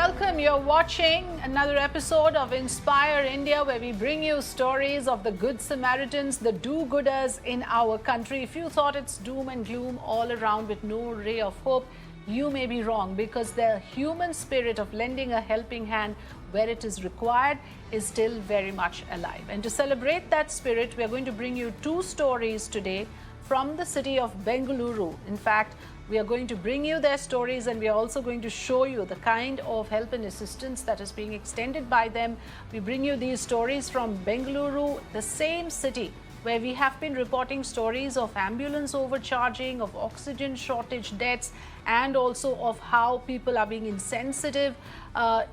welcome. You're watching another episode of Inspire India, where we bring you stories of the good Samaritans, the do-gooders in our country. If you thought it's doom and gloom all around with no ray of hope, you may be wrong, because the human spirit of lending a helping hand where it is required is still very much alive. And to celebrate that spirit, we are going to bring you two stories today from the city of Bengaluru. In fact, we are going to bring you their stories, and we are also going to show you the kind of help and assistance that is being extended by them. We bring you these stories from Bengaluru, the same city where we have been reporting stories of ambulance overcharging, of oxygen shortage deaths, and also of how people are being insensitive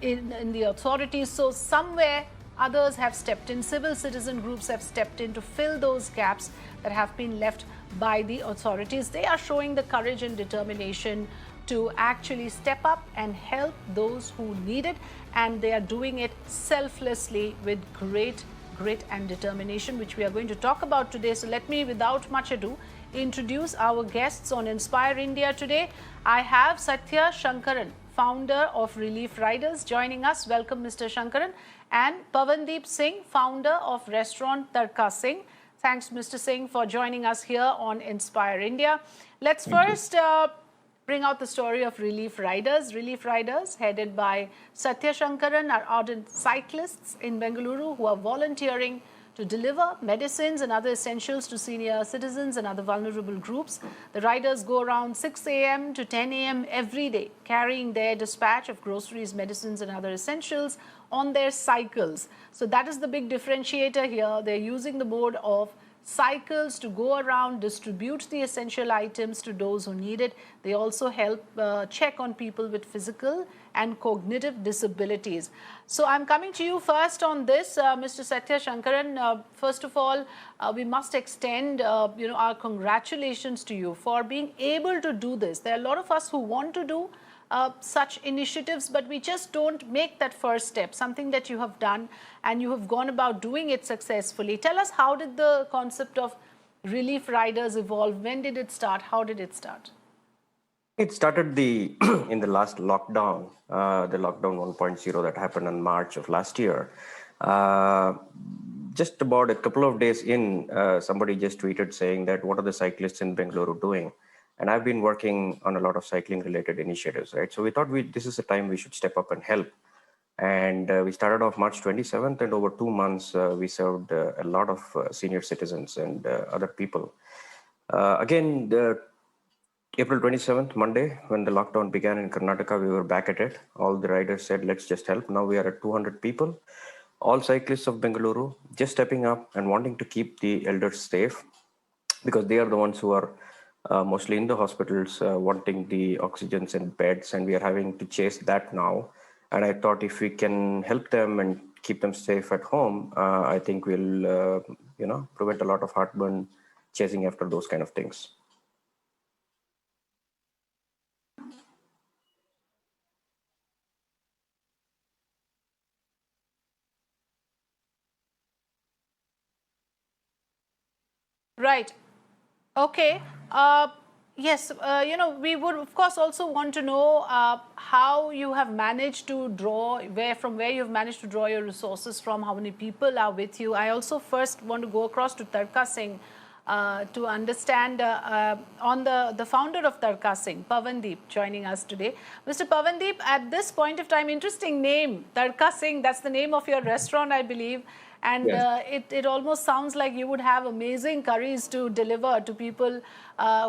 in the authorities. So somewhere others have stepped in, civil citizen groups have stepped in to fill those gaps that have been left by the authorities. They are showing the courage and determination to actually step up and help those who need it, and they are doing it selflessly with great grit and determination, which we are going to talk about today. So let me, without much ado, introduce our guests on Inspire India today. I have Sathya Sankaran, founder of Relief Riders, joining us. Welcome, Mr. Sankaran. And Pavandeep Singh, founder of restaurant Tadka Singh. Thanks, Mr. Singh, for joining us here on Inspire India. Let's first bring out the story of Relief Riders. Relief Riders, headed by Sathya Sankaran, are ardent cyclists in Bengaluru who are volunteering to deliver medicines and other essentials to senior citizens and other vulnerable groups. The riders go around 6 a.m. to 10 a.m. every day, carrying their dispatch of groceries, medicines and other essentials on their cycles. So that is the big differentiator here. They're using the mode of cycles to go around, distribute the essential items to those who need it. They also help check on people with physical and cognitive disabilities. So I'm coming to you first on this, Mr. Sathya Sankaran. First of all, we must extend our congratulations to you for being able to do this. There are a lot of us who want to do such initiatives, but we just don't make that first step, something that you have done, and you have gone about doing it successfully. Tell us, how did the concept of Relief Riders evolve? When did it start? How did it start? It started in the last lockdown, the lockdown 1.0 that happened in March of last year. Just about a couple of days in, somebody just tweeted saying that, what are the cyclists in Bengaluru doing? And I've been working on a lot of cycling related initiatives, right? So we thought this is a time we should step up and help. And we started off March 27th, and over 2 months, we served a lot of senior citizens and other people. Again, April 27th, Monday, when the lockdown began in Karnataka, we were back at it. All the riders said, let's just help. Now we are at 200 people, all cyclists of Bengaluru, just stepping up and wanting to keep the elders safe, because they are the ones who are mostly in the hospitals, wanting the oxygens and beds, and we are having to chase that now. And I thought, if we can help them and keep them safe at home, I think we'll, prevent a lot of heartburn chasing after those kind of things. Right. Okay. Yes, we would of course also want to know how you have managed to draw, from where you've managed to draw your resources from, how many people are with you. I also first want to go across to Tadka Singh to understand on the founder of Tadka Singh, Pavandeep, joining us today. Mr. Pavandeep, at this point of time, interesting name, Tadka Singh, that's the name of your restaurant, I believe. And yes, it almost sounds like you would have amazing curries to deliver to people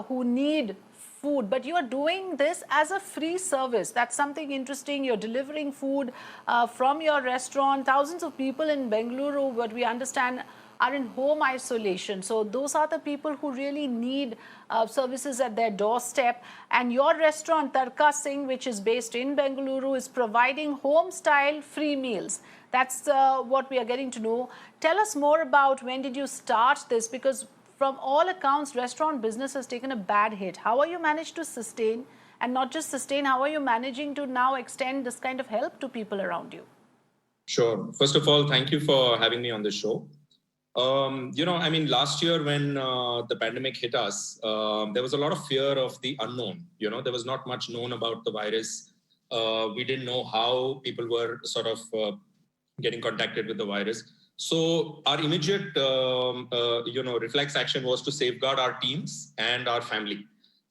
who need food. But you are doing this as a free service. That's something interesting. You're delivering food from your restaurant. Thousands of people in Bengaluru, what we understand, are in home isolation. So those are the people who really need services at their doorstep. And your restaurant, Tadka Singh, which is based in Bengaluru, is providing home-style free meals. That's what we are getting to know. Tell us more about, when did you start this? Because from all accounts, restaurant business has taken a bad hit. How are you managed to sustain, and not just sustain, how are you managing to now extend this kind of help to people around you? Sure. First of all, thank you for having me on the show. Last year when the pandemic hit us, there was a lot of fear of the unknown. There was not much known about the virus. We didn't know how people were sort of getting contacted with the virus. So our immediate, reflex action was to safeguard our teams and our family,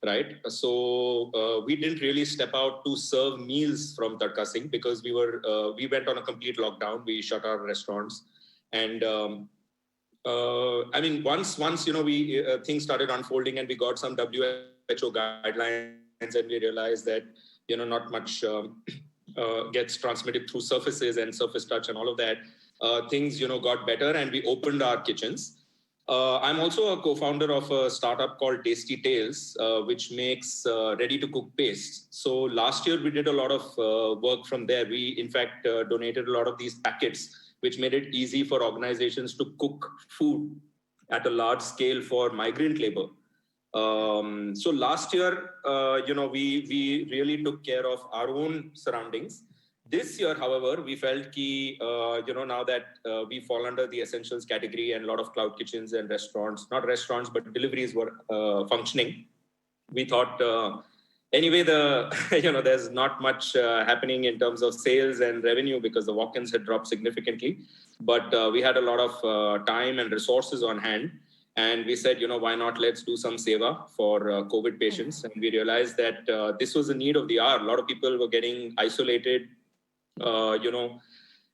right? So we didn't really step out to serve meals from Tadka Singh because we went on a complete lockdown. We shut our restaurants, and once we things started unfolding and we got some WHO guidelines and we realized that not much gets transmitted through surfaces and surface touch and all of that. Things got better and we opened our kitchens. I'm also a co-founder of a startup called Tasty Tales, which makes ready-to-cook paste. So last year we did a lot of work from there. We in fact donated a lot of these packets, which made it easy for organizations to cook food at a large scale for migrant labor. So last year, we really took care of our own surroundings. This year, however, we felt now that we fall under the essentials category and a lot of cloud kitchens and restaurants, not restaurants, but deliveries were functioning. We thought, anyway, there's not much happening in terms of sales and revenue because the walk-ins had dropped significantly. But we had a lot of time and resources on hand. And we said, why not let's do some seva for COVID patients. And we realized that this was a need of the hour. A lot of people were getting isolated.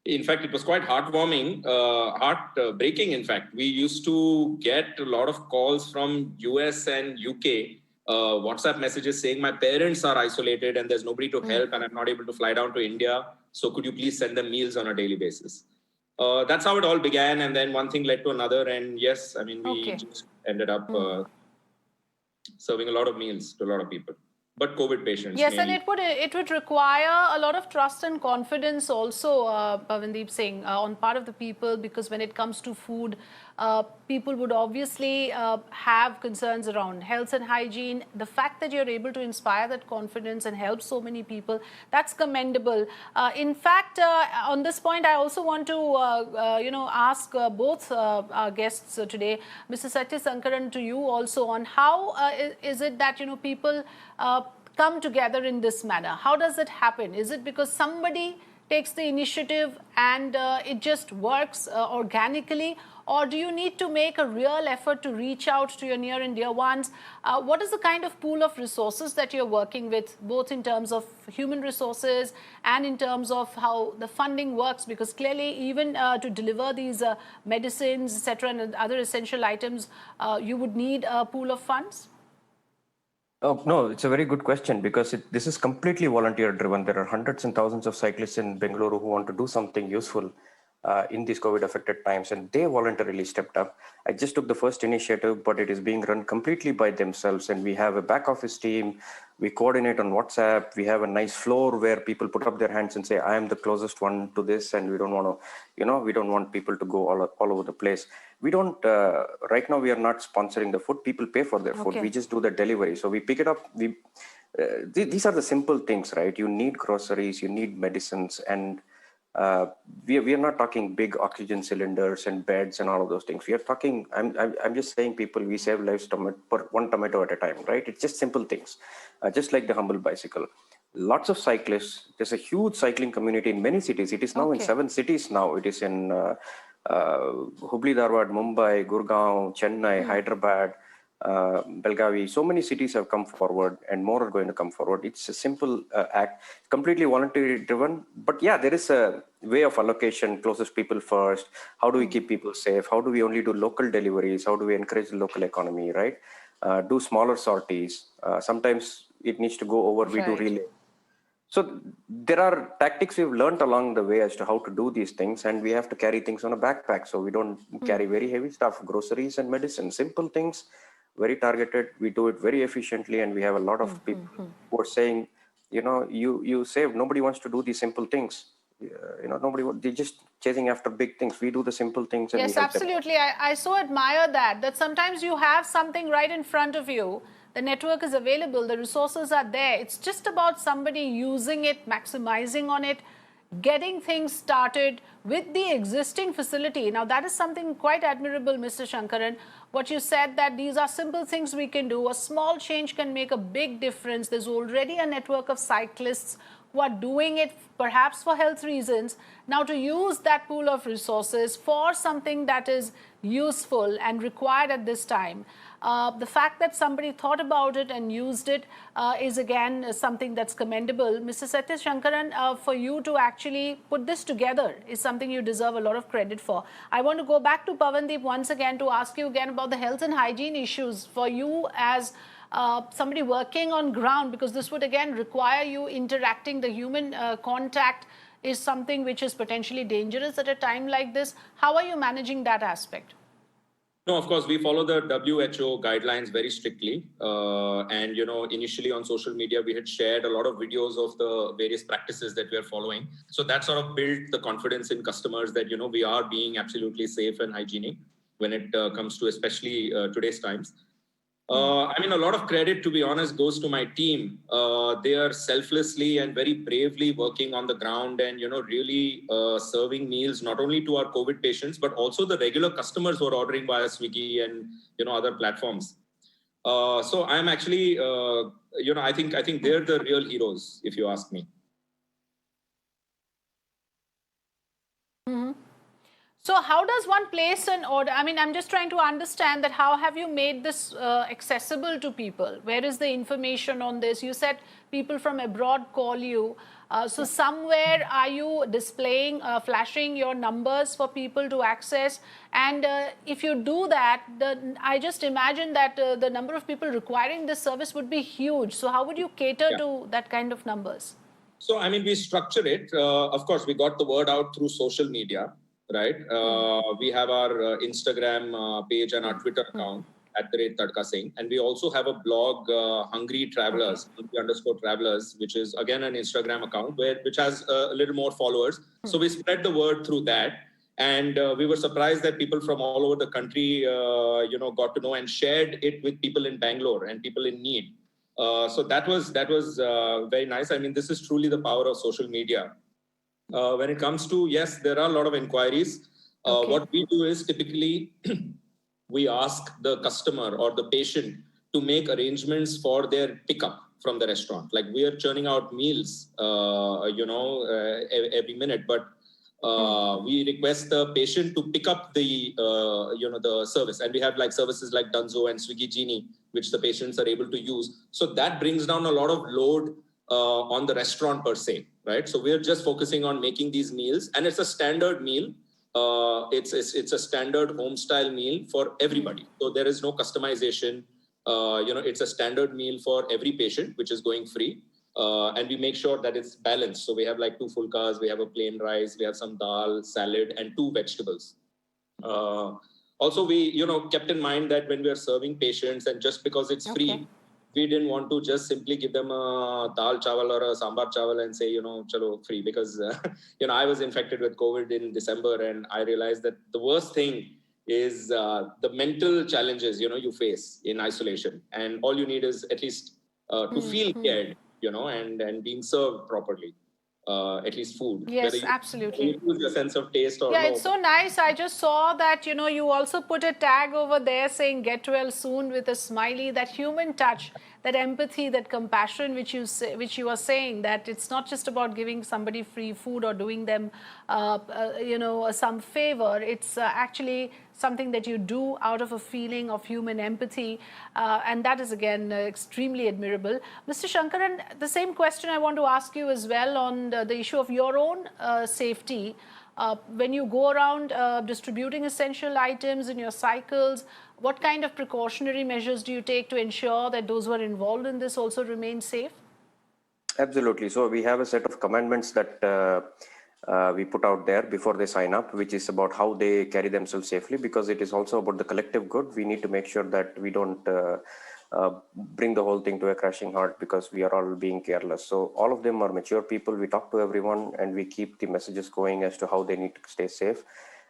In fact, it was quite heartwarming, heartbreaking. In fact, we used to get a lot of calls from US and UK, WhatsApp messages saying my parents are isolated and there's nobody to help and I'm not able to fly down to India. So could you please send them meals on a daily basis? That's how it all began. And then one thing led to another. And yes, we just ended up serving a lot of meals to a lot of people. But COVID patients. Yes, mainly. and it would require a lot of trust and confidence also, Pavandeep Singh, on part of the people, because when it comes to food, people would obviously have concerns around health and hygiene. The fact that you're able to inspire that confidence and help so many people, that's commendable. In fact, on this point, I also want to, ask both our guests today, Mr. Sathya Sankaran, to you also on how is it that, people come together in this manner? How does it happen? Is it because somebody takes the initiative and it just works organically? Or do you need to make a real effort to reach out to your near and dear ones? What is the kind of pool of resources that you're working with, both in terms of human resources and in terms of how the funding works? Because clearly, even to deliver these medicines, etc., and other essential items, you would need a pool of funds? Oh, no, it's a very good question because this is completely volunteer driven. There are hundreds and thousands of cyclists in Bengaluru who want to do something useful in these COVID affected times, and they voluntarily stepped up. I just took the first initiative, but it is being run completely by themselves. And we have a back office team. We coordinate on WhatsApp. We have a nice floor where people put up their hands and say, I am the closest one to this. And we don't want to, we don't want people to go all over the place. We don't, right now, we are not sponsoring the food. People pay for their food. We just do the delivery. So we pick it up. These are the simple things, right? You need groceries, you need medicines, and we are not talking big oxygen cylinders and beds and all of those things. We are talking, I'm just saying people, we save lives one tomato at a time, right? It's just simple things, just like the humble bicycle. Lots of cyclists. There's a huge cycling community in many cities. It is now in 7 cities now. It is in Hubli, Dharwad, Mumbai, Gurgaon, Chennai, Hyderabad, Belgavi. So many cities have come forward and more are going to come forward. It's a simple act, completely voluntary driven. But yeah, there is a way of allocation, closest people first. How do we keep people safe? How do we only do local deliveries? How do we encourage the local economy, right? Do smaller sorties. Sometimes it needs to go over, we do relay. So there are tactics we've learned along the way as to how to do these things, and we have to carry things on a backpack. So we don't carry very heavy stuff, groceries and medicine, simple things, very targeted. We do it very efficiently, and we have a lot of people who are saying, you save. Nobody wants to do these simple things. They're just chasing after big things. We do the simple things. And yes, absolutely. I so admire that sometimes you have something right in front of you. The network is available, the resources are there. It's just about somebody using it, maximizing on it, getting things started with the existing facility. Now, that is something quite admirable, Mr. Sankaran. What you said, that these are simple things we can do. A small change can make a big difference. There's already a network of cyclists who are doing it perhaps for health reasons, now to use that pool of resources for something that is useful and required at this time. The fact that somebody thought about it and used it is again something that's commendable. Mr. Sathya Sankaran, for you to actually put this together is something you deserve a lot of credit for. I want to go back to Pavandeep once again to ask you again about the health and hygiene issues for you as somebody working on ground, because this would again require you interacting. The human contact is something which is potentially dangerous at a time like this. How are you managing that aspect? No, of course, we follow the WHO guidelines very strictly. And, initially on social media, we had shared a lot of videos of the various practices that we are following. So that sort of built the confidence in customers that, we are being absolutely safe and hygienic when it comes to especially today's times. A lot of credit, to be honest, goes to my team. They are selflessly and very bravely working on the ground and, really serving meals, not only to our COVID patients, but also the regular customers who are ordering via Swiggy and, other platforms. So I'm actually, I think they're the real heroes, if you ask me. So how does one place an order? I mean, I'm just trying to understand that how have you made this accessible to people? Where is the information on this? You said people from abroad call you. So somewhere are you displaying, flashing your numbers for people to access? And if you do that, I just imagine that the number of people requiring this service would be huge. So how would you cater to that kind of numbers? So, we structure it. Of course, we got the word out through social media. Right. We have our Instagram page and our Twitter account at the rate Tadka Singh. And we also have a blog, Hungry Travelers, _Travelers, which is again an Instagram account which has a little more followers. So we spread the word through that. And we were surprised that people from all over the country, got to know and shared it with people in Bangalore and people in need. So that was very nice. This is truly the power of social media. When it comes to, yes, there are a lot of inquiries. What we do is typically we ask the customer or the patient to make arrangements for their pickup from the restaurant. Like we are churning out meals, every minute, but we request the patient to pick up the, the service. And we have like services like Dunzo and Swiggy Genie, which the patients are able to use. So that brings down a lot of load on the restaurant per se, right? So we're just focusing on making these meals, and it's a standard meal. It's a standard home style meal for everybody. So there is no customization. It's a standard meal for every patient, which is going free. And we make sure that it's balanced. So we have like 2 fulkas, we have a plain rice, we have some dal, salad, and 2 vegetables. Also, we, kept in mind that when we are serving patients, and just because it's free, we didn't want to just simply give them a dal chawal or a sambar chawal and say, chalo, free. Because, I was infected with COVID in December, and I realized that the worst thing is the mental challenges, you face in isolation. And all you need is at least to feel cared, and being served properly. At least food. Yes, absolutely. You lose your sense of taste or no. no. It's so nice. I just saw that, you also put a tag over there saying get well soon with a smiley. That human touch, that empathy, that compassion which you are saying, that it's not just about giving somebody free food or doing them, some favor. It's actually something that you do out of a feeling of human empathy. And that is, again, extremely admirable. Mr. Sankaran, the same question I want to ask you as well on the issue of your own safety. When you go around distributing essential items in your cycles, what kind of precautionary measures do you take to ensure that those who are involved in this also remain safe? Absolutely. So we have a set of commandments that we put out there before they sign up, which is about how they carry themselves safely, because it is also about the collective good. We need to make sure that we don't bring the whole thing to a crashing halt because we are all being careless. So all of them are mature people. We talk to everyone and we keep the messages going as to how they need to stay safe.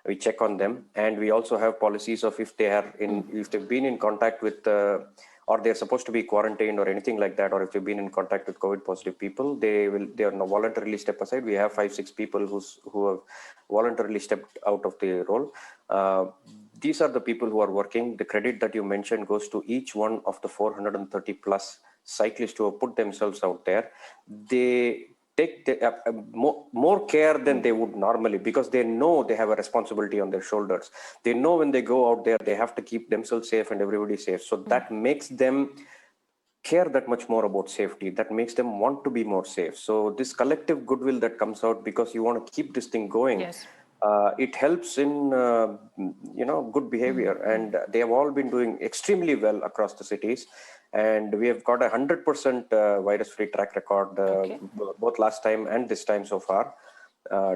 We check on them, and we also have policies of if they've been in contact with or they're supposed to be quarantined or anything like that, or if they've been in contact with COVID positive people, they are now voluntarily step aside. We have 5-6 people who have voluntarily stepped out of the role. These are the people who are working. The credit that you mentioned goes to each one of the 430 plus cyclists who have put themselves out there. They take more care than they would normally, because they know they have a responsibility on their shoulders. They know when they go out there, they have to keep themselves safe and everybody safe. So that makes them care that much more about safety. That makes them want to be more safe. So this collective goodwill that comes out because you want to keep this thing going, Yes. it helps in good behavior. And they have all been doing extremely well across the cities. And we have got 100% virus-free track record, Okay. both last time and this time so far,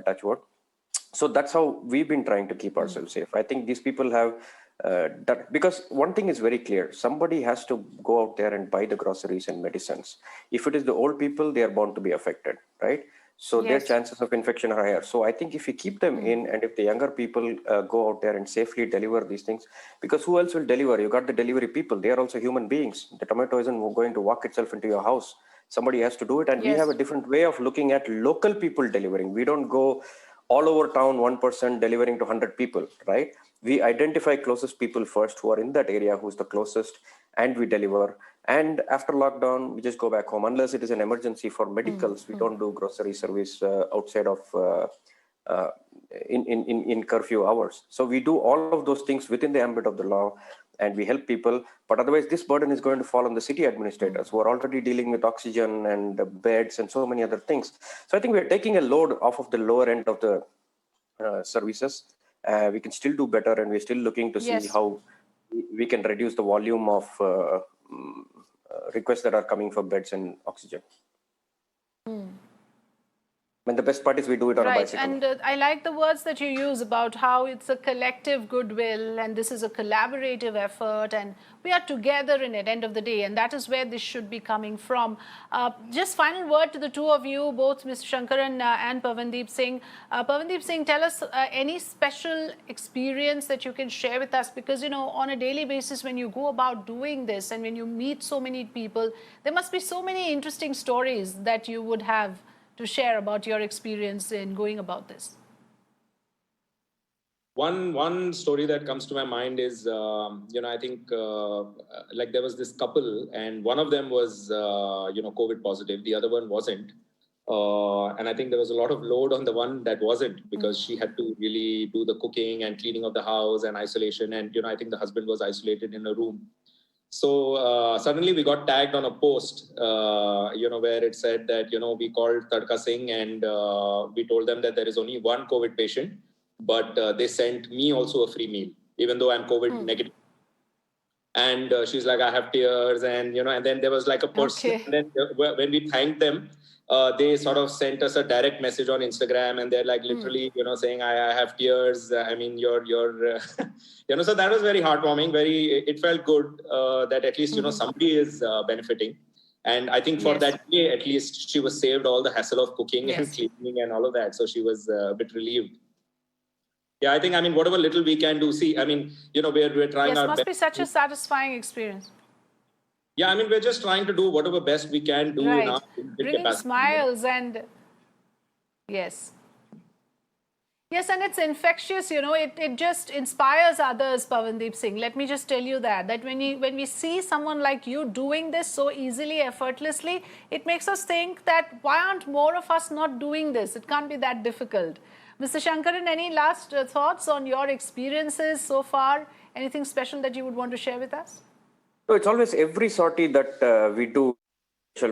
touch wood. So that's how we've been trying to keep ourselves safe. I think these people have that, because one thing is very clear: somebody has to go out there and buy the groceries and medicines. If it is the old people, they are bound to be affected, right? So their Yes. chances of infection are higher. So I think if we keep them in, and if the younger people go out there and safely deliver these things, because who else will deliver? You got the delivery people; they are also human beings. The tomato isn't going to walk itself into your house. Somebody has to do it, and we have a Yes. different way of looking at local people delivering. We don't go all over town, one person delivering to 100 people, right? We identify closest people first who are in that area, who's the closest, and we deliver. And after lockdown, we just go back home. Unless it is an emergency for medicals, we don't do grocery service outside of uh, in curfew hours. So we do all of those things within the ambit of the law, and we help people. But otherwise, this burden is going to fall on the city administrators who are already dealing with oxygen and beds and so many other things. So I think we're taking a load off of the lower end of the services. We can still do better, and we're still looking to see Yes. how we can reduce the volume of requests that are coming for beds and oxygen. And the best part is we do it on a Right, bicycle. and I like the words that you use about how it's a collective goodwill and this is a collaborative effort and we are together in it, end of the day, and that is where this should be coming from. Just final word to the two of you, both Mr. Sankaran and Pavandeep Singh. Pavandeep Singh, tell us any special experience that you can share with us, because, you know, on a daily basis when you go about doing this and when you meet so many people, there must be so many interesting stories that you would have to share about your experience in going about this. One story that comes to my mind is, I think like there was this couple, and one of them was, COVID positive, the other one wasn't. And I think there was a lot of load on the one that wasn't, because she had to really do the cooking and cleaning of the house and isolation. And, I think the husband was isolated in a room. So suddenly we got tagged on a post, where it said that, we called Tadka Singh and we told them that there is only one COVID patient, but they sent me also a free meal, even though I'm COVID negative. And she's like, I have tears, and, and then there was like a person, Okay. and then when we thanked them, they sort of sent us a direct message on Instagram, and they're like literally, saying, I have tears. I mean, you're, so that was very heartwarming. It felt good that at least, somebody is benefiting. And I think for that day, at least she was saved all the hassle of cooking and cleaning and all of that. So she was a bit relieved. Yeah, I mean, whatever little we can do. See, I mean, we're trying our best. Must be such a satisfying experience. Yeah, I mean, we're just trying to do whatever best we can do in our bringing capacity. Smiles and yes, and it's infectious, it just inspires others, Pavandeep Singh. Let me just tell you that when we see someone like you doing this so easily, effortlessly, it makes us think that why aren't more of us not doing this? It can't be that difficult. Mr. Sankaran, any last thoughts on your experiences so far? Anything special that you would want to share with us? So it's always every sortie that we do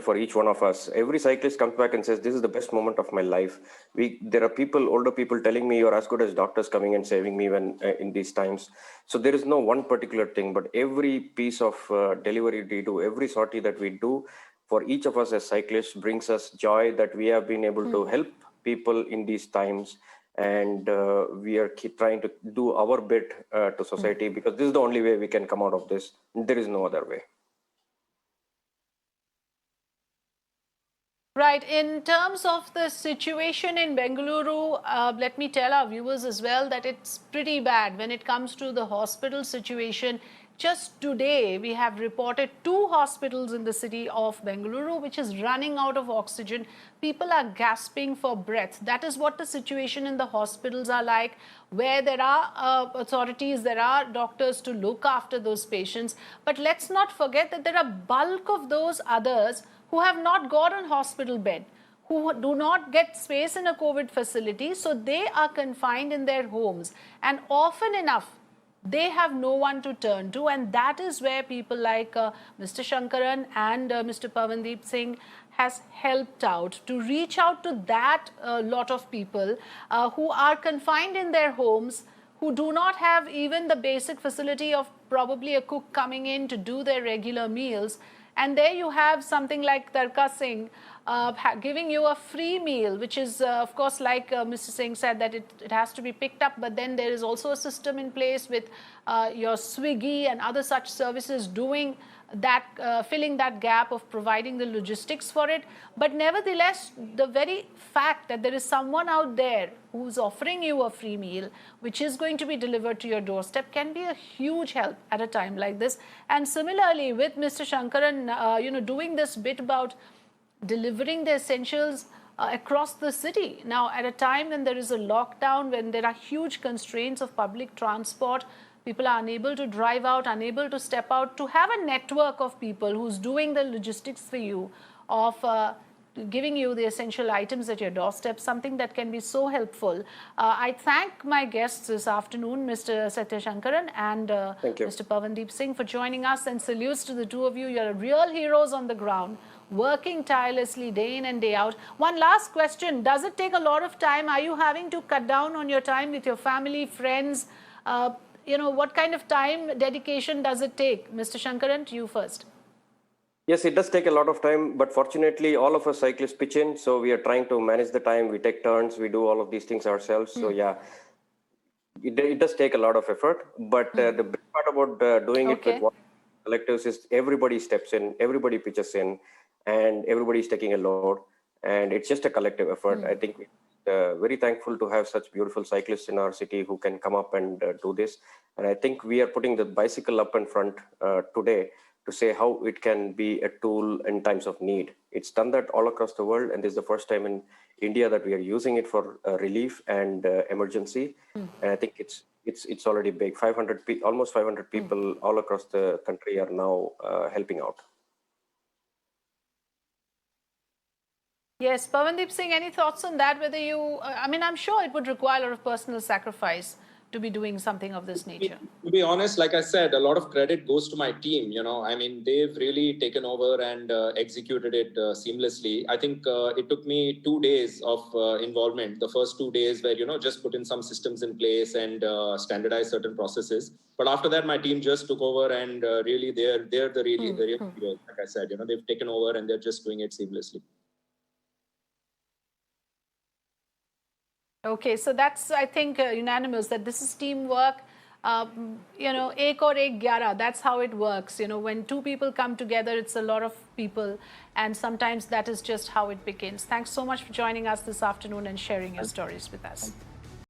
for each one of us. Every cyclist comes back and says, this is the best moment of my life. There are older people telling me you're as good as doctors coming and saving me when in these times. So there is no one particular thing, but every piece of delivery we do, every sortie that we do for each of us as cyclists brings us joy that we have been able to help people in these times. And we are trying to do our bit to society, because this is the only way we can come out of this. There is no other way. Right. In terms of the situation in Bengaluru, let me tell our viewers as well that it's pretty bad when it comes to the hospital situation. Just today, we have reported 2 hospitals in the city of Bengaluru, which is running out of oxygen. People are gasping for breath. That is what the situation in the hospitals are like, where there are authorities, there are doctors to look after those patients. But let's not forget that there are bulk of those others who have not got a hospital bed, who do not get space in a COVID facility, so they are confined in their homes. And often enough, they have no one to turn to, and that is where people like Mr. Sankaran and Mr. Pavandeep Singh has helped out to reach out to that lot of people who are confined in their homes, who do not have even the basic facility of probably a cook coming in to do their regular meals. And there you have something like Tadka Singh giving you a free meal, which is, of course, like Mr. Singh said, that it has to be picked up. But then there is also a system in place with your Swiggy and other such services doing that, filling that gap of providing the logistics for it. But nevertheless, the very fact that there is someone out there who's offering you a free meal, which is going to be delivered to your doorstep, can be a huge help at a time like this. And similarly, with Mr. Sankaran, doing this bit about delivering the essentials across the city. Now, at a time when there is a lockdown, when there are huge constraints of public transport, people are unable to drive out, unable to step out, to have a network of people who's doing the logistics for you, of giving you the essential items at your doorstep, something that can be so helpful. I thank my guests this afternoon, Mr. Sathya Sankaran and Mr. Pavandeep Singh, for joining us, and salutes to the two of you. You're real heroes on the ground, working tirelessly day in and day out. One last question. Does it take a lot of time? Are you having to cut down on your time with your family, friends? What kind of time dedication does it take? Mr. Sankaran, to you first. Yes, it does take a lot of time, but fortunately, all of us cyclists pitch in. So we are trying to manage the time. We take turns. We do all of these things ourselves. So yeah, it does take a lot of effort. But the best part about doing it with one collectives is everybody steps in, everybody pitches in, and everybody is taking a load. And it's just a collective effort. I think we're very thankful to have such beautiful cyclists in our city who can come up and do this. And I think we are putting the bicycle up in front today to say how it can be a tool in times of need. It's done that all across the world, and this is the first time in India that we are using it for relief and emergency. And I think it's already big. Almost 500 people all across the country are now helping out. Yes, Pavandeep Singh, any thoughts on that? Whether you, I'm sure it would require a lot of personal sacrifice to be doing something of this nature. To be honest, like I said, a lot of credit goes to my team. They've really taken over and executed it seamlessly. I think it took me 2 days of involvement. The first 2 days where, just put in some systems in place and standardize certain processes. But after that, my team just took over, and really they're the real heroes. Like I said, they've taken over and they're just doing it seamlessly. Okay, so that's, I think, unanimous that this is teamwork. Ek aur ek 11, that's how it works. When two people come together, it's a lot of people, and sometimes that is just how it begins. Thanks so much for joining us this afternoon and sharing your stories with us.